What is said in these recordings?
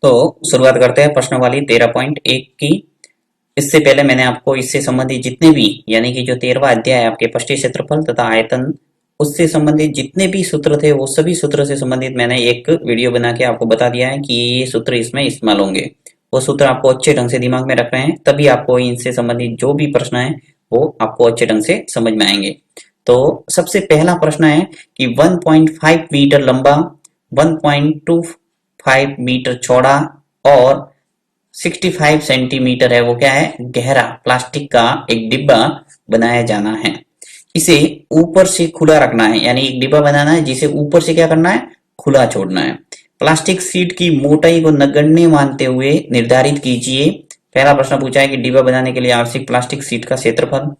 तो शुरुआत करते हैं प्रश्नावली 13.1 की। इससे पहले मैंने आपको इससे संबंधित जितने भी यानी कि जो 13वां अध्याय है आपके पृष्ठीय क्षेत्रफल तथा आयतन, उससे संबंधित जितने भी सूत्र थे वो सभी सूत्र से संबंधित मैंने एक वीडियो बना के आपको बता दिया है कि ये सूत्र इसमें इस्तेमाल होंगे। वो सूत्र आपको अच्छे ढंग से दिमाग में रख रहे हैं, तभी आपको इनसे संबंधित जो भी प्रश्न है वो आपको अच्छे ढंग से समझ में आएंगे। तो सबसे पहला प्रश्न है कि 1.5 मीटर लंबा, 1.25 मीटर चौड़ा और 65 सेंटीमीटर है वो क्या है, गहरा प्लास्टिक का एक डिब्बा बनाया जाना है। इसे ऊपर से खुला रखना है, यानी एक डिब्बा बनाना है जिसे ऊपर से क्या करना है, खुला छोड़ना है। प्लास्टिक सीट की मोटाई को नगण्य मानते हुए निर्धारित कीजिए। पहला प्रश्न पूछा है कि डिब्बा बनाने के लिए आवश्यक प्लास्टिक सीट का क्षेत्रफल।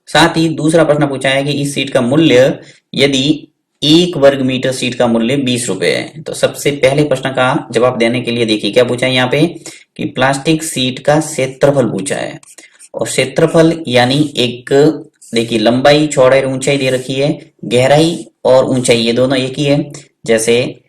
साथ ही दूसरा प्रश्न पूछा है कि इस सीट का मूल्य, यदि 1 वर्ग मीटर सीट का मूल्य 20 रुपए है। तो सबसे पहले प्रश्न का जवाब देने के लिए देखिए क्या पूछा है यहाँ पे कि प्लास्टिक सीट का क्षेत्रफल पूछा है। और क्षेत्रफल यानी एक, देखिए लंबाई चौड़ाई और ऊंचाई दे रखी है, गहराई और ऊंचाई ये दोनों एक ही है। जैसे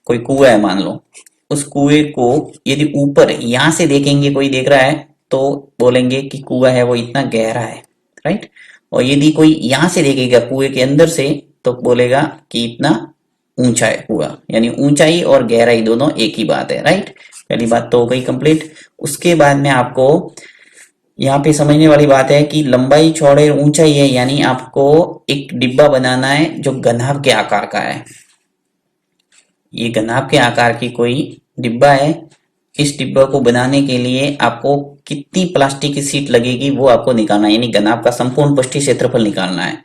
कोई कुआं है मान लो, उस कुएं को यदि ऊपर यहां से देखेंगे, कोई देख रहा है तो बोलेंगे कि कुआं है वो इतना गहरा है, राइट। और यदि कोई यहां से देखेगा कुएं के अंदर से तो बोलेगा कि इतना ऊंचा है कुआं, यानी ऊंचाई और गहराई दोनों एक ही बात है, राइट। पहली बात तो हो गई कंप्लीट। उसके बाद में आपको यहाँ पे समझने वाली बात है कि लंबाई चौड़ाई और ऊंचाई है, यानी आपको एक डिब्बा बनाना है जो घनाभ के आकार का है। ये घनाभ के आकार की कोई डिब्बा है। इस डिब्बा को बनाने के लिए आपको कितनी प्लास्टिक की सीट लगेगी वो आपको निकालना है, यानी घनाभ का संपूर्ण पृष्ठीय क्षेत्रफल निकालना है।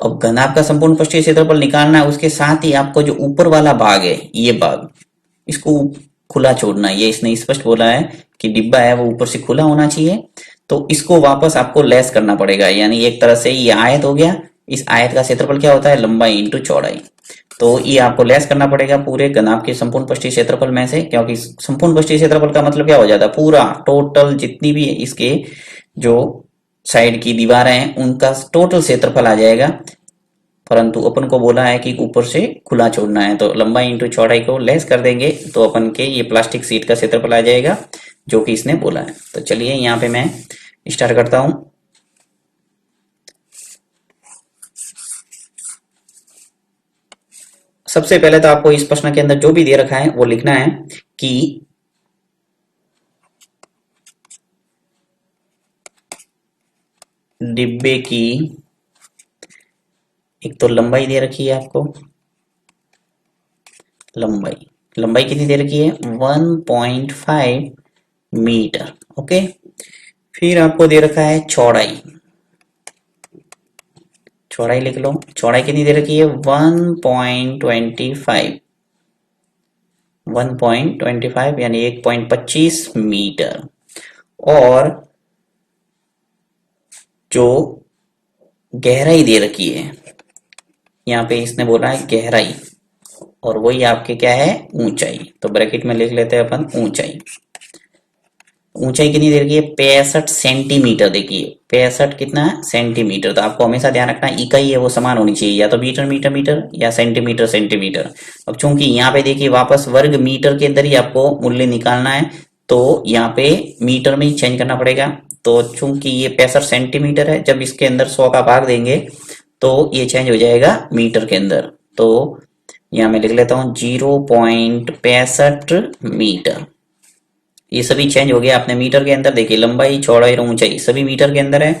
अब घनाभ का संपूर्ण पृष्ठीय क्षेत्रफल निकालना है, उसके साथ ही आपको जो ऊपर वाला भाग है, ये भाग, इसको खुला छोड़ना है। ये इसने स्पष्ट बोला है कि डिब्बा है वो ऊपर से खुला होना चाहिए। तो इसको वापस आपको लेस करना पड़ेगा, यानी एक तरह से ये आयत हो गया। इस आयत का क्षेत्रफल क्या होता है, लंबाई इंटू चौड़ाई। तो ये आपको लेस करना पड़ेगा पूरे घनाभ के संपूर्ण पृष्ठीय क्षेत्रफल में से, क्योंकि संपूर्ण पृष्ठीय क्षेत्रफल का मतलब क्या हो जाता है, पूरा टोटल जितनी भी इसके जो साइड की दीवारें हैं उनका टोटल क्षेत्रफल आ जाएगा। परंतु अपन को बोला है कि ऊपर से खुला छोड़ना है, तो लंबाई इंटू चौड़ाई को लेस कर देंगे तो अपन के ये प्लास्टिक सीट का क्षेत्रफल आ जाएगा जो कि इसने बोला है। तो चलिए यहाँ पे मैं स्टार्ट करता हूं। सबसे पहले तो आपको इस प्रश्न के अंदर जो भी दे रखा है वो लिखना है कि डिब्बे की एक तो लंबाई दे रखी है आपको, लंबाई कितनी दे रखी है, 1.5 मीटर, ओके। फिर आपको दे रखा है चौड़ाई, चौड़ाई लिख लो। चौड़ाई कितनी दे रखी है, 1.25 यानी 1.25 मीटर। और जो गहराई दे रखी है, यहाँ पे इसने बोला है गहराई, और वही आपके क्या है, ऊंचाई। तो ब्रैकेट में लिख लेते हैं अपन ऊंचाई। ऊंचाई कितनी दे रखी है, 65 सेंटीमीटर। देखिए 65 कितना है, सेंटीमीटर। तो आपको हमेशा ध्यान रखना इकाई है वो समान होनी चाहिए, या तो मीटर मीटर मीटर या सेंटीमीटर सेंटीमीटर। अब चूंकि यहाँ पे देखिए वापस वर्ग मीटर के अंदर ही आपको मूल्य निकालना है, तो यहाँ पे मीटर में ही चेंज करना पड़ेगा। तो चूंकि ये 65 सेंटीमीटर है, जब इसके अंदर 100 का भाग देंगे तो ये चेंज हो जाएगा मीटर के अंदर। तो यहाँ मैं लिख लेता हूँ 0.65 मीटर। ये सभी चेंज हो गया अपने मीटर के अंदर। देखिए लंबाई चौड़ाई और ऊंचाई सभी मीटर के अंदर है।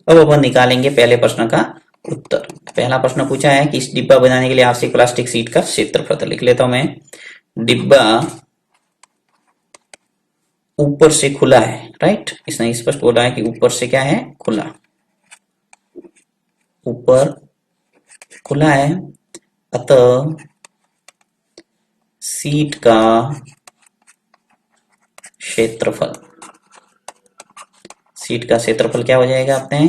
अब अपन निकालेंगे पहले प्रश्न का उत्तर। पहला प्रश्न पूछा है कि इस डिब्बा बनाने के लिए आवश्यक प्लास्टिक सीट का क्षेत्रफल। लिख लेता हूं मैं, डिब्बा ऊपर से खुला है, राइट। इसने स्पष्ट बोला है कि ऊपर से क्या है, खुला, ऊपर खुला है। अतः सीट का क्षेत्रफल, सीट का क्षेत्रफल क्या हो जाएगा अपने,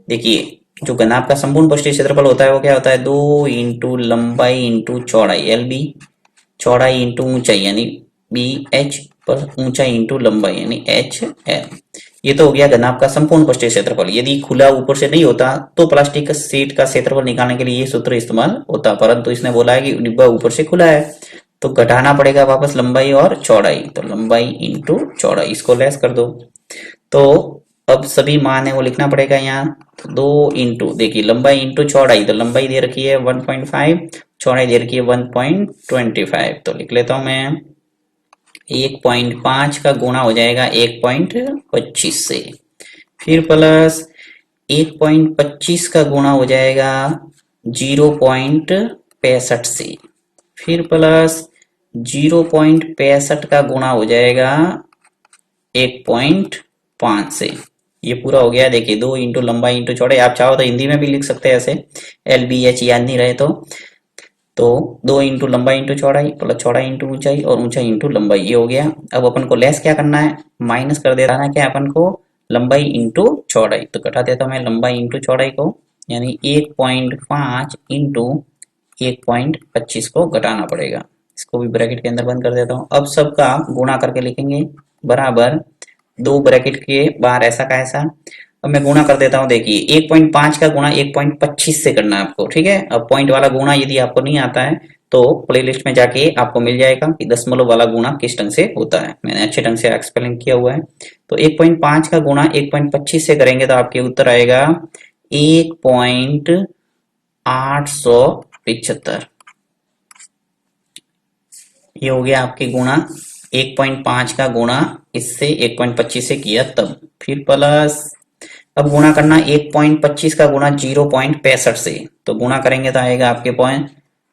देखिए जो घनाभ का संपूर्ण पृष्ठीय क्षेत्रफल होता है वो क्या होता है, 2 इंटू लंबाई इंटू चौड़ाई, एल बी, चौड़ाई इंटू ऊंचाई यानी बी एच, पर ऊंचाई इंटू लंबाई यानी एच एल। ये तो हो गया घनाभ का संपूर्ण पृष्ठीय क्षेत्रफल। यदि खुला ऊपर से नहीं होता तो प्लास्टिक का सीट का क्षेत्रफल निकालने के लिए ये सूत्र इस्तेमाल होता, परंतु इसने बोला है कि डिब्बा ऊपर से खुला है तो घटाना पड़ेगा वापस लंबाई और चौड़ाई, तो लंबाई इंटू चौड़ाई, इसको लेस कर दो। तो अब सभी मान है वो लिखना पड़ेगा यहाँ। तो 2 इंटू, देखिए लंबाई इंटू चौड़ाई, तो लंबाई दे रखी है 1.5, चौड़ाई दे रखी है 1.25, तो लिख लेता हूं मैं 1.5 का गुणा हो जाएगा 1.25 से, फिर प्लस 1.25 का गुणा हो जाएगा 0.65 से, फिर प्लस 0.65 का गुणा हो जाएगा 1.5 से। ये पूरा हो गया। देखिए 2 इंटू लंबाई इंटू चौड़ाई, आप चाहो तो हिंदी में भी लिख सकते हैं ऐसे, LBH याद नहीं रहे तो 2 इंटू लंबाई इंटू चौड़ाई प्लस चौड़ाई इंटू ऊंचाई और ऊंचाई इंटू लंबाई, ये हो गया। अब अपन को लेस क्या करना है, माइनस कर देना क्या है अपन को, लंबाई इंटू चौड़ाई। तो घटा देता हूं मैं लंबाई इंटू चौड़ाई को, यानी 1.5 इंटू 1.25 को घटाना पड़ेगा। इसको भी ब्रैकेट के अंदर बंद कर देता हूँ। अब सबका गुणा करके लिखेंगे बराबर 2 ब्रैकेट के बाहर ऐसा का ऐसा। अब मैं गुणा कर देता हूँ। देखिए 1.5 का गुणा 1.25 से करना है आपको, ठीक है। अब पॉइंट वाला गुणा यदि आपको नहीं आता है तो प्लेलिस्ट में जाके आपको मिल जाएगा कि दशमलव वाला गुणा किस ढंग से होता है, मैंने अच्छे ढंग से एक्सप्लेन किया हुआ है। तो 1.5 का गुणा 1.25 से करेंगे तो आपके उत्तर आएगा 1.875। ये हो गया आपके गुणा, 1.5 का गुणा इससे 1.25 से किया तब, फिर प्लस अब गुणा करना 1.25 का गुणा 0.65 से, तो गुणा करेंगे तो आएगा आपके पॉइंट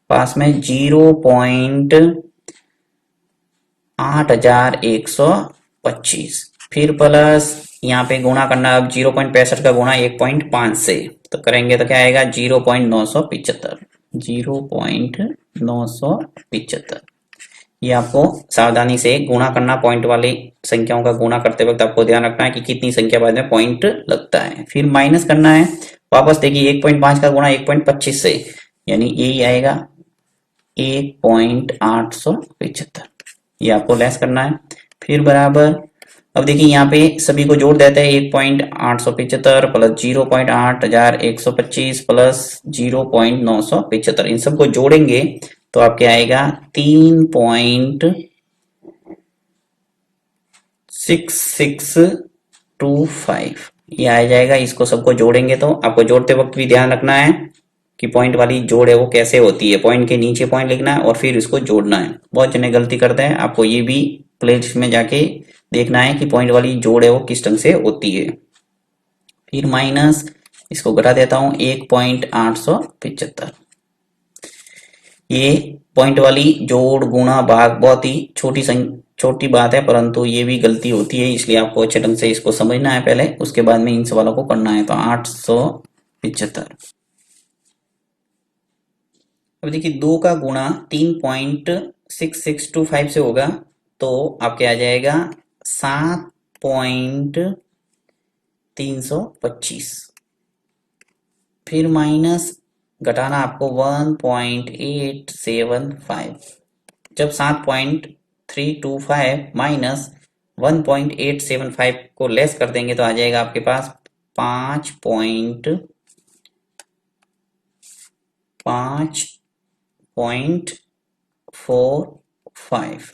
पास में 0.8125, फिर प्लस यहाँ पे गुणा करना अब 0.65 का गुणा 1.5 से, तो करेंगे तो क्या आएगा 0.975, 0.975। ये आपको सावधानी से गुणा करना, पॉइंट वाली संख्याओं का गुणा करते वक्त आपको ध्यान रखना है कि कितनी संख्या बाद में पॉइंट लगता है। फिर माइनस करना है वापस, देखिए 1.5 का गुणा 1.25 से, यानी यही आएगा 1.875, ये आपको लेस करना है। फिर बराबर, अब देखिए यहाँ पे सभी को जोड़ देते हैं, 1.875 प्लस 0.8125 प्लस 0.975, इन सबको जोड़ेंगे तो आपके आएगा 3.6625, ये आ जाएगा। इसको सबको जोड़ेंगे तो आपको जोड़ते वक्त भी ध्यान रखना है कि पॉइंट वाली जोड़ है वो कैसे होती है, पॉइंट के नीचे पॉइंट लिखना है और फिर इसको जोड़ना है। बहुत जने गलती करते हैं, आपको ये भी प्लेलिस्ट में जाके देखना है कि पॉइंट वाली जोड़ है वो किस ढंग से होती है। फिर माइनस, इसको घटा देता हूं 1.875। ये पॉइंट वाली जोड़ गुणा भाग बहुत ही छोटी बात है, परंतु ये भी गलती होती है, इसलिए आपको अच्छे ढंग से इसको समझना है पहले, उसके बाद में इन सवालों को करना है। तो 875। अब देखिए 2 का गुणा 3.6625 से होगा तो आपके आ जाएगा 7.325, फिर माइनस घटाना आपको 1.875, जब 7.325 माइनस 1.875 को लेस कर देंगे तो आ जाएगा आपके पास 5.45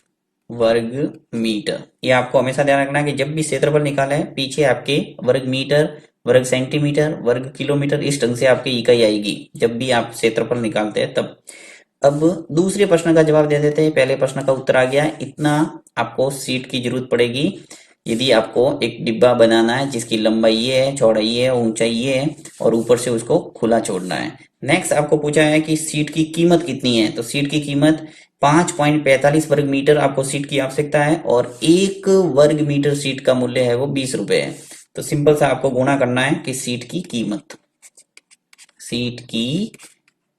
वर्ग मीटर। ये आपको हमेशा ध्यान रखना है कि जब भी क्षेत्रफल निकाला है पीछे आपके वर्ग मीटर, वर्ग सेंटीमीटर, वर्ग किलोमीटर, इस ढंग से आपकी इकाई आएगी जब भी आप क्षेत्रफल निकालते हैं तब। अब दूसरे प्रश्न का जवाब दे देते हैं। पहले प्रश्न का उत्तर आ गया। इतना आपको सीट की जरूरत पड़ेगी यदि आपको एक डिब्बा बनाना है जिसकी लंबाई ये है, चौड़ाई ये है, ऊंचाई ये है और ऊपर से उसको खुला छोड़ना है। नेक्स्ट आपको पूछा है कि सीट की कीमत कितनी है, तो सीट की कीमत 5.45 वर्ग मीटर आपको सीट की आवश्यकता है और 1 वर्ग मीटर सीट का मूल्य है वो 20 रुपए है। तो सिंपल सा आपको गुणा करना है कि सीट की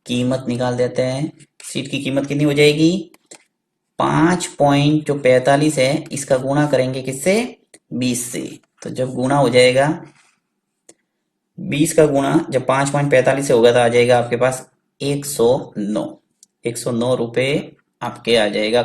कीमत निकाल देते हैं। सीट की कीमत कितनी हो जाएगी, 5.45 है, इसका गुणा करेंगे किससे, 20 से। तो जब गुणा हो जाएगा 20 का गुणा जब 5.45 से होगा तो आ जाएगा आपके पास 109 रुपए आपके आ जाएगा।